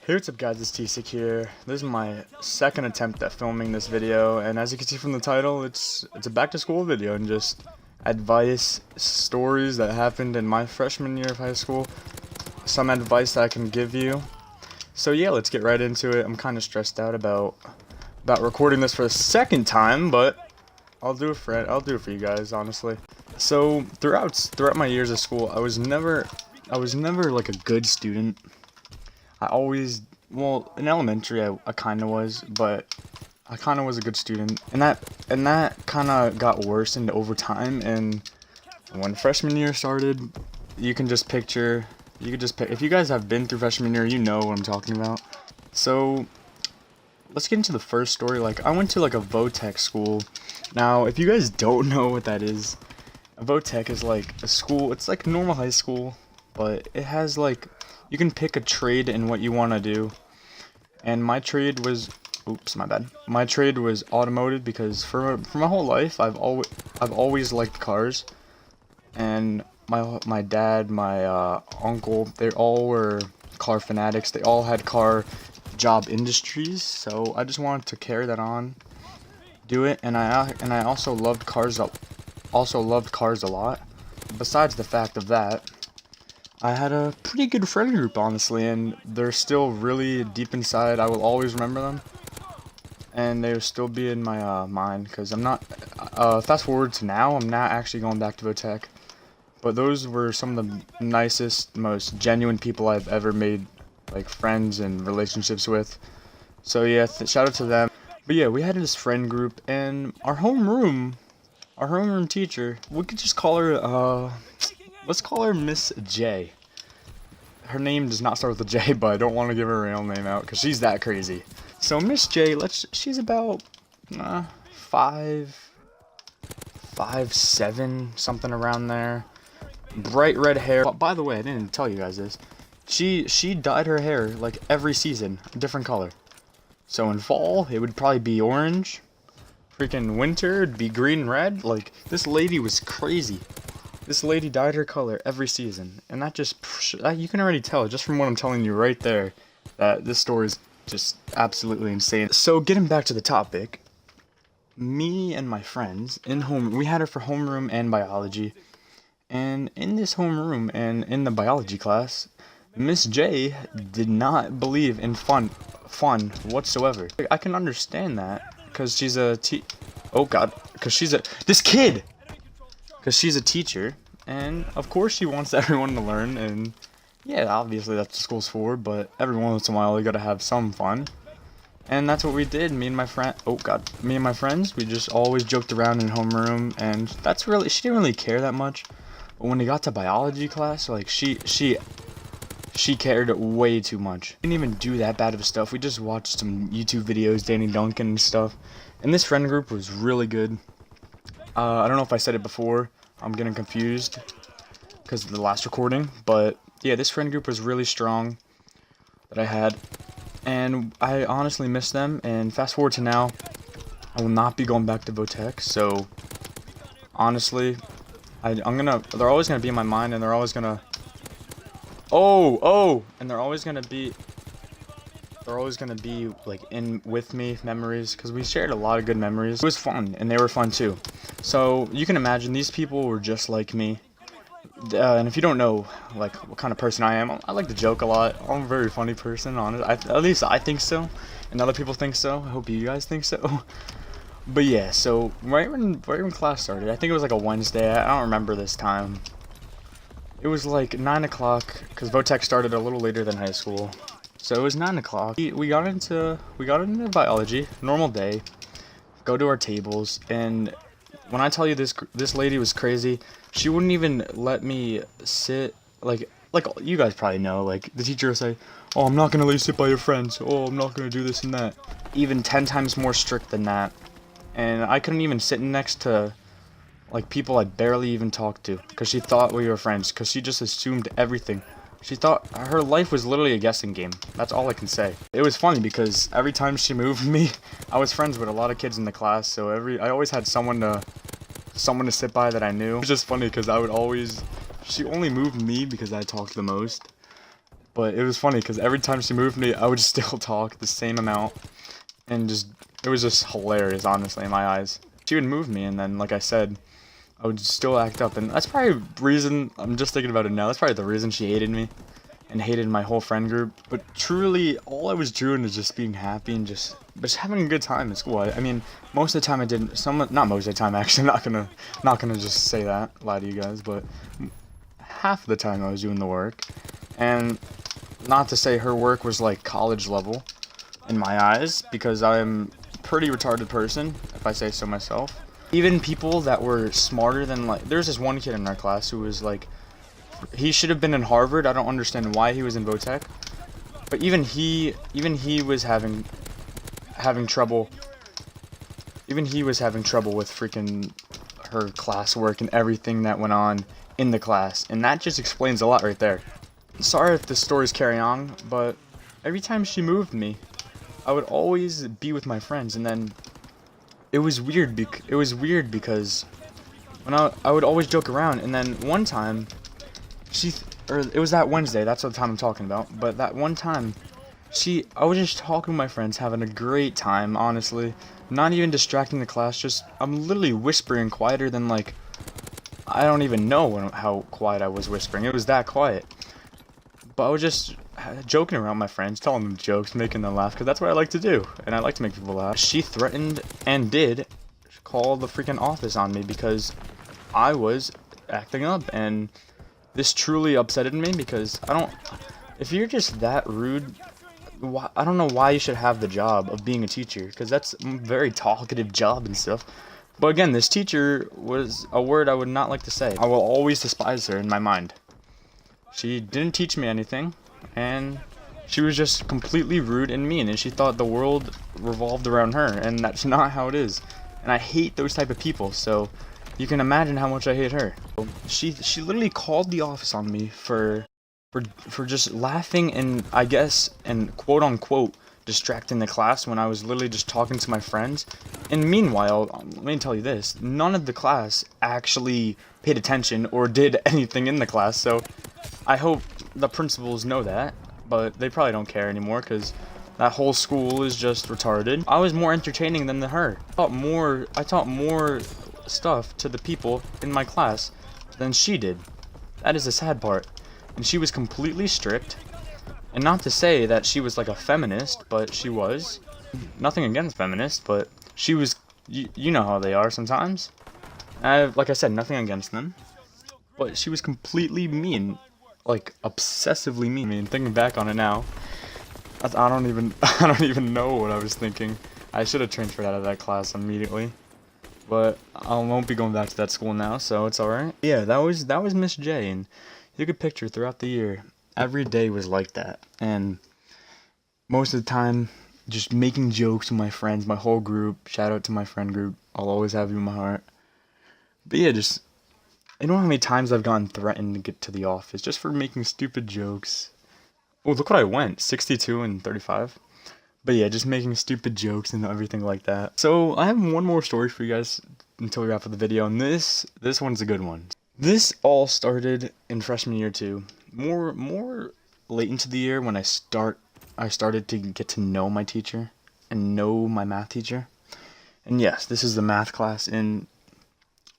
Hey, what's up guys, it's T-Sick here. This is my second attempt at filming this video, and as you can see from the title, it's a back to school video and just advice, stories that happened in my freshman year of high school, some advice that I can give you. So yeah, let's get right into it. I'm kind of stressed out about recording this for the second time, but I'll do it for you guys, honestly. So throughout my years of school, I was never like a good student. Well, in elementary I kind of was, but I kind of was a good student, and that kind of got worse into over time. And when freshman year started, you could just pick, if you guys have been through freshman year, you know what I'm talking about. So let's get into the first story. Like, I went to like a Votech school. Now, if you guys don't know what that is, a Votech is like a school. It's like a normal high school, but it has like, you can pick a trade in what you want to do. And my trade was, my trade was automotive, because for my whole life I've always liked cars. And my dad, my uncle, they all were car fanatics. They all had car job industries, so I just wanted to carry that on, do it. And I also loved cars a lot. Besides the fact of that, I had a pretty good friend group, honestly, and they're still really deep inside. I will always remember them, and they will still be in my mind, because I'm not, fast forward to now, I'm not actually going back to Votech, but those were some of the nicest, most genuine people I've ever made, like, friends and relationships with. So yeah, shout out to them. But yeah, we had this friend group, and our homeroom teacher, we could just call her, let's call her Miss J. Her name does not start with a J, but I don't want to give her real name out because she's that crazy. So Miss J, she's about 5'7", something around there. Bright red hair. By the way, I didn't tell you guys this. She dyed her hair like every season, a different color. So in fall, it would probably be orange. Freaking winter, it'd be green and red. Like, this lady was crazy. This lady dyed her color every season, and you can already tell just from what I'm telling you right there that this story is just absolutely insane. So getting back to the topic, me and my friends we had her for homeroom and biology, and in this homeroom and in the biology class, Miss J did not believe in fun whatsoever. I can understand that, because she's a because she's a teacher, and of course she wants everyone to learn, and yeah, obviously that's what school's for, but every once in a while you gotta have some fun. And that's what we did. Me and my friends, we just always joked around in homeroom, and she didn't really care that much. But when it got to biology class, like, she cared way too much. We didn't even do that bad of stuff. We just watched some YouTube videos, Danny Duncan and stuff. And this friend group was really good. I don't know if I said it before. I'm getting confused because of the last recording. But yeah, this friend group was really strong that I had. And I honestly miss them. And fast forward to now, I will not be going back to Votech. So honestly, they're always going to be in my mind, and they're always going to... and they're always going to be like in with me, memories, because we shared a lot of good memories. It was fun, and they were fun too. So you can imagine these people were just like me. And if you don't know like what kind of person I am, I like to joke a lot. I'm a very funny person, honestly. At least I think so, and other people think so. I hope you guys think so. But yeah, so right when class started, I think it was like a Wednesday. I don't remember this time. It was like 9 o'clock, because Votech started a little later than high school. So it was 9 o'clock. We got into biology, normal day, go to our tables, and when I tell you this lady was crazy, she wouldn't even let me sit, like you guys probably know, like the teacher will say, "Oh, I'm not going to let you sit by your friends. Oh, I'm not going to do this and that." Even 10 times more strict than that. And I couldn't even sit next to like people I barely even talked to, because she thought we were friends, because she just assumed everything. She thought her life was literally a guessing game. That's all I can say. It was funny because every time she moved me, I was friends with a lot of kids in the class, so I always had someone to sit by that I knew. It was just funny because she only moved me because I talked the most. But it was funny because every time she moved me, I would still talk the same amount, and just it was just hilarious, honestly, in my eyes. She would move me, and then, like I said, I would still act up, and that's probably the reason. I'm just thinking about it now. That's probably the reason she hated me, and hated my whole friend group. But truly, all I was doing is just being happy and just having a good time in school. I mean, most of the time I didn't. Not most of the time, actually. Not gonna just say that, lie to you guys, but half of the time I was doing the work, and not to say her work was like college level in my eyes, because I'm a pretty retarded person, if I say so myself. Even people that were smarter than, like, there's this one kid in our class who was like, he should have been in Harvard. I don't understand why he was in Votech. But even he was having trouble. Even he was having trouble with freaking her classwork and everything that went on in the class, and that just explains a lot right there. Sorry if the stories carry on, but every time she moved me, I would always be with my friends, and then it was weird. It was weird because when I would always joke around, and then one time or it was that Wednesday. That's the time I'm talking about. But that one time, I was just talking with my friends, having a great time. Honestly, not even distracting the class. Just I'm literally whispering quieter than, like, I don't even know how quiet I was whispering. It was that quiet. But I was just joking around with my friends, telling them jokes, making them laugh, because that's what I like to do, and I like to make people laugh. She threatened and did call the freaking office on me because I was acting up, and this truly upsetted me because if you're just that rude, I don't know why you should have the job of being a teacher, because that's a very talkative job and stuff. But again, this teacher was a word I would not like to say. I will always despise her in my mind. She didn't teach me anything, and she was just completely rude and mean, and she thought the world revolved around her, and that's not how it is. And I hate those type of people, so you can imagine how much I hate her. She literally called the office on me for just laughing and, I guess, and quote unquote distracting the class when I was literally just talking to my friends. And meanwhile, let me tell you this, none of the class actually paid attention or did anything in the class, so I hope the principals know that, but they probably don't care anymore because that whole school is just retarded. I was more entertaining than her. I taught more stuff to the people in my class than she did. That is the sad part. And she was completely strict. And not to say that she was like a feminist, but she was. Nothing against feminists, but she was, you know how they are sometimes. Like I said, nothing against them. But she was completely mean. Like, obsessively mean. I mean, thinking back on it now, I don't even know what I was thinking. I should have transferred out of that class immediately. But I won't be going back to that school now, so it's alright. Yeah, that was Miss J, and you could picture throughout the year, every day was like that. And most of the time, just making jokes with my friends, my whole group. Shout out to my friend group. I'll always have you in my heart. But yeah, I don't know how many times I've gotten threatened to get to the office just for making stupid jokes. Oh, look what I went, 62 and 35. But yeah, just making stupid jokes and everything like that. So I have one more story for you guys until we wrap up the video, and this one's a good one. This all started in freshman year too. More late into the year when I started to get to know my teacher and know my math teacher. And yes, this is the math class, and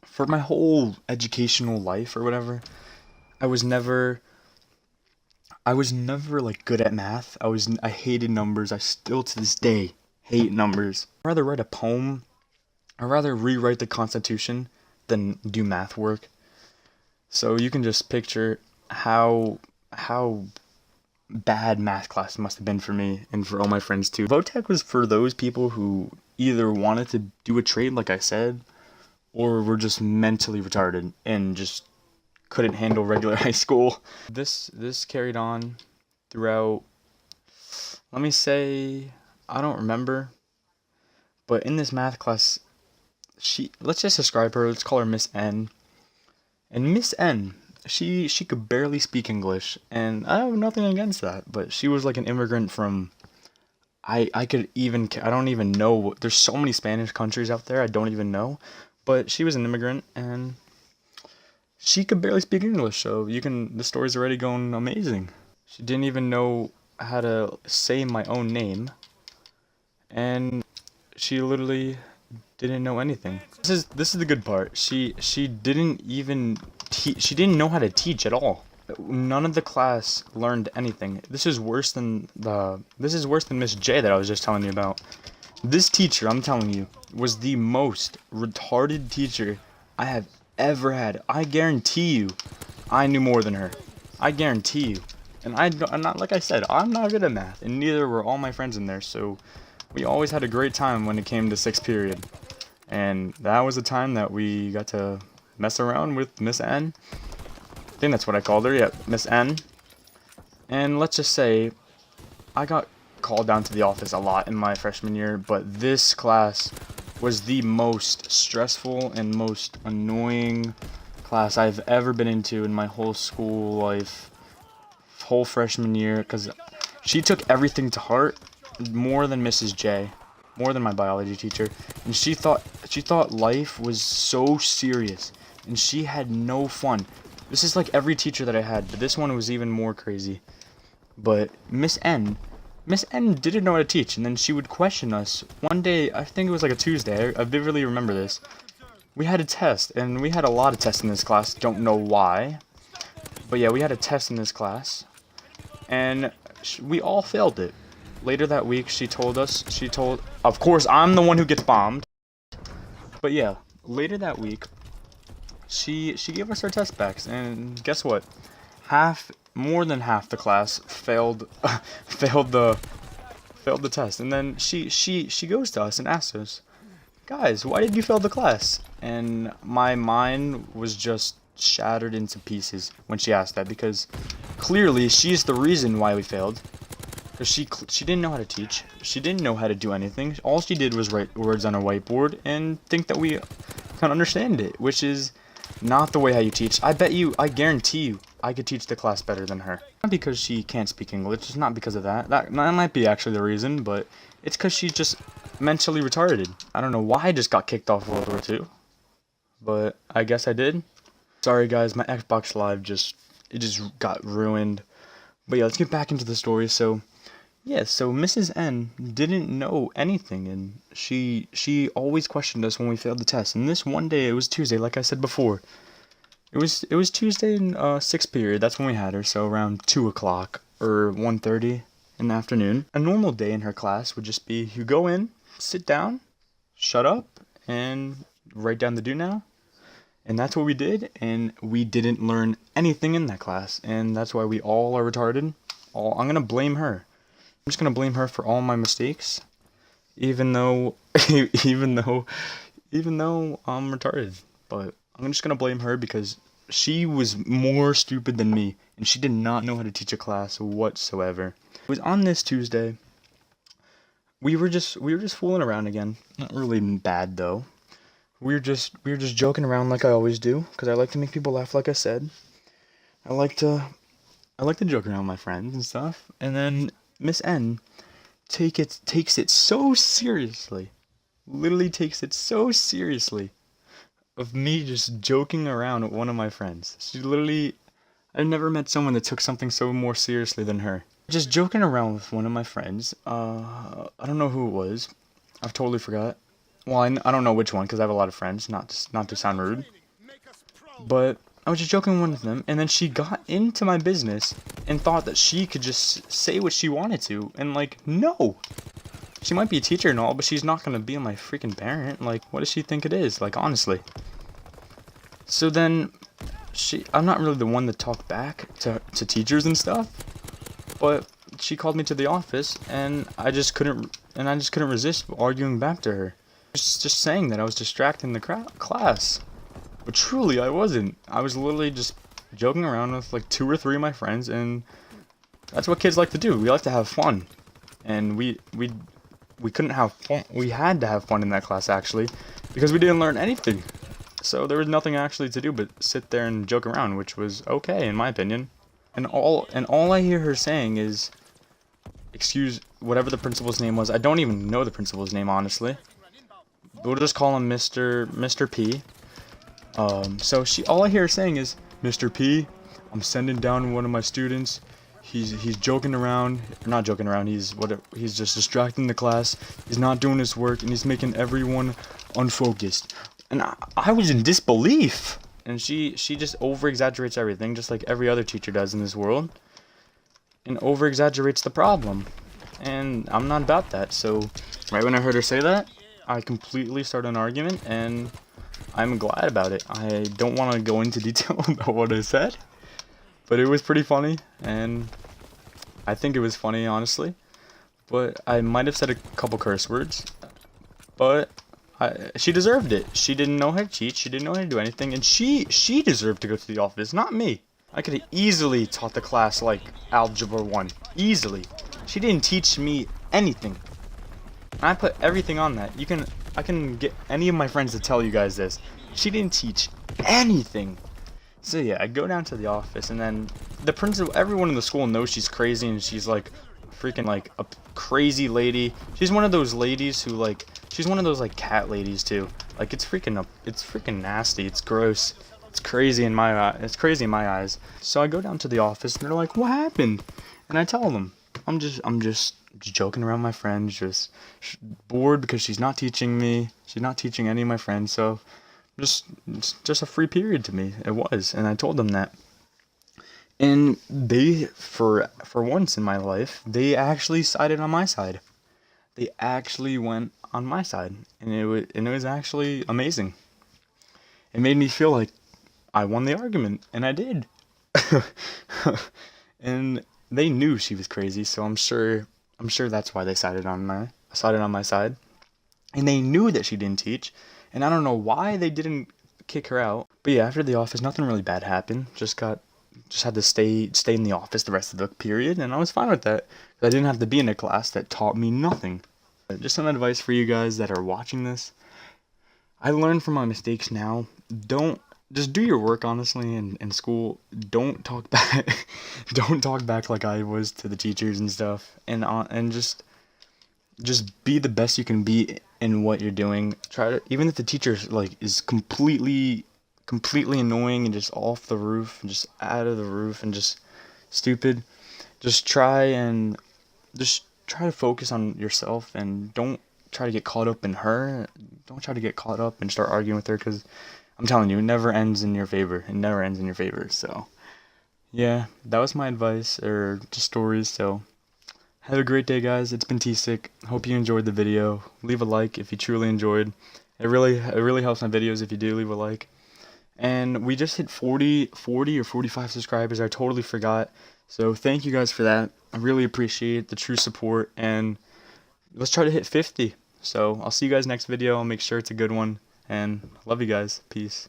for my whole educational life or whatever, I was never like good at math. I hated numbers. I still to this day hate numbers. I'd rather write a poem. I'd rather rewrite the Constitution than do math work. So you can just picture how bad math class must have been for me and for all my friends too. Votech was for those people who either wanted to do a trade, like I said, or were just mentally retarded and just couldn't handle regular high school. This carried on throughout, let me say, I don't remember, but in this math class, let's just describe her, let's call her Miss N. And Miss N, she could barely speak English, and I have nothing against that, but she was like an immigrant from, I don't even know, there's so many Spanish countries out there, I don't even know, but she was an immigrant, and she could barely speak English, so the story's already going amazing. She didn't even know how to say my own name, and she literally didn't know anything. This is the good part. She didn't even she didn't know how to teach at all. None of the class learned anything. This is worse than Miss J that I was just telling you about. This teacher, I'm telling you, was the most retarded teacher I have ever had. I guarantee you, I knew more than her. I guarantee you. And I'm not, like I said, I'm not good at math, and neither were all my friends in there, so we always had a great time when it came to 6th period. And that was the time that we got to mess around with Miss N. I think that's what I called her, yeah, Miss N. And let's just say, I got called down to the office a lot in my freshman year, but this class was the most stressful and most annoying class I've ever been into in my whole school life. Whole freshman year, because she took everything to heart more than Mrs. J, more than my biology teacher, and she thought life was so serious, and she had no fun. This is like every teacher that I had, but this one was even more crazy. But Miss N didn't know how to teach, and then she would question us. One day, I think it was like a Tuesday, I vividly remember this. We had a test, and we had a lot of tests in this class, don't know why. But yeah, we had a test in this class, and we all failed it. Later that week, of course, I'm the one who gets bombed. But yeah, later that week, she gave us our test backs, and guess what? More than half the class failed, failed the test. And then she goes to us and asks us, guys, why did you fail the class? And my mind was just shattered into pieces when she asked that, because clearly she's the reason why we failed. Because she didn't know how to teach. She didn't know how to do anything. All she did was write words on a whiteboard and think that we can understand it, which is not the way how you teach. I guarantee you, I could teach the class better than her. Not because she can't speak English. It's not because of that. That might be actually the reason, but it's because she's just mentally retarded. I don't know why I just got kicked off World War II, but I guess I did. Sorry guys, my Xbox Live just got ruined. But yeah, let's get back into the story. So yeah, so Mrs. N didn't know anything, and she always questioned us when we failed the test. And this one day, it was Tuesday, like I said before. It was Tuesday in 6th period. That's when we had her. So around 2 o'clock or 1:30 in the afternoon. A normal day in her class would just be you go in, sit down, shut up, and write down the do now. And that's what we did, and we didn't learn anything in that class, and that's why we all are retarded. I'm gonna blame her. I'm just gonna blame her for all my mistakes, even though even though I'm retarded. But I'm just gonna blame her because she was more stupid than me, and she did not know how to teach a class whatsoever. It was on this Tuesday. We were just fooling around again. Not really bad though. We were just joking around like I always do, because I like to make people laugh, like I said. I like to joke around with my friends and stuff. And then Miss N takes it so seriously. Literally takes it so seriously of me just joking around with one of my friends. I've never met someone that took something so more seriously than her. Just joking around with one of my friends. I don't know who it was. I've totally forgot. Well, I don't know which one, because I have a lot of friends, not to sound rude. But I was just joking with one of them, and then she got into my business and thought that she could just say what she wanted to. And, like, no! She might be a teacher and all, but she's not going to be my freaking parent. Like, what does she think it is? Like, honestly. So then, I'm not really the one to talk back to teachers and stuff. But she called me to the office, and I just couldn't resist arguing back to her. Just saying that I was distracting the class. But truly, I wasn't. I was literally just joking around with like 2 or 3 of my friends, and that's what kids like to do. We like to have fun. And we couldn't have fun. We had to have fun in that class, actually, because we didn't learn anything. So there was nothing actually to do but sit there and joke around, which was okay, in my opinion. And all I hear her saying is, excuse whatever the principal's name was. I don't even know the principal's name, honestly. We'll just call him Mr. P. So all I hear her saying is, Mr. P, I'm sending down one of my students. he's joking around, not joking around. He's just distracting the class. He's not doing his work, and he's making everyone unfocused. And I was in disbelief. And she just over exaggerates everything, just like every other teacher does in this world, and over exaggerates the problem. And I'm not about that. So right when I heard her say that, I completely started an argument, and I'm glad about it. I don't want to go into detail about what I said, but it was pretty funny, and I think it was funny, honestly. But I might have said a couple curse words, but she deserved it. She didn't know how to cheat. She didn't know how to do anything, and she deserved to go to the office, not me. I could have easily taught the class like Algebra 1. Easily. She didn't teach me anything. And I put everything on that. I can get any of my friends to tell you guys this. She didn't teach anything. So yeah, I go down to the office, and then the principal, everyone in the school knows she's crazy, and she's like freaking like a crazy lady. She's one of those ladies who like, she's one of those like cat ladies too. Like it's freaking nasty. It's gross. It's crazy in my eyes. So I go down to the office, and they're like, "What happened?" And I tell them, I'm just joking around with my friends, just bored because she's not teaching me. She's not teaching any of my friends, so it's just a free period to me. It was, and I told them that. And they, for once in my life, they actually sided on my side. They actually went on my side, and it was actually amazing. It made me feel like I won the argument, and I did. And they knew she was crazy, so I'm sure that's why they sided on my side. And they knew that she didn't teach, and I don't know why they didn't kick her out. But yeah, after the office, nothing really bad happened. Just had to stay in the office the rest of the period, and I was fine with that. I didn't have to be in a class that taught me nothing. Just some advice for you guys that are watching this. I learned from my mistakes now. Just do your work honestly in school. Don't talk back. Don't talk back like I was to the teachers and stuff. And just be the best you can be in what you're doing. Try to, even if the teacher like is completely annoying and just off the roof and just out of the roof and just stupid, just try to focus on yourself, and don't try to get caught up in her. Don't try to get caught up and start arguing with her, because I'm telling you, it never ends in your favor. It never ends in your favor. So yeah, that was my advice, or just stories. So have a great day, guys. It's been T-Sick. Hope you enjoyed the video. Leave a like if you truly enjoyed. It really helps my videos if you do leave a like. And we just hit 40 or 45 subscribers. I totally forgot. So thank you guys for that. I really appreciate the true support, and let's try to hit 50. So I'll see you guys next video. I'll make sure it's a good one, and love you guys. Peace.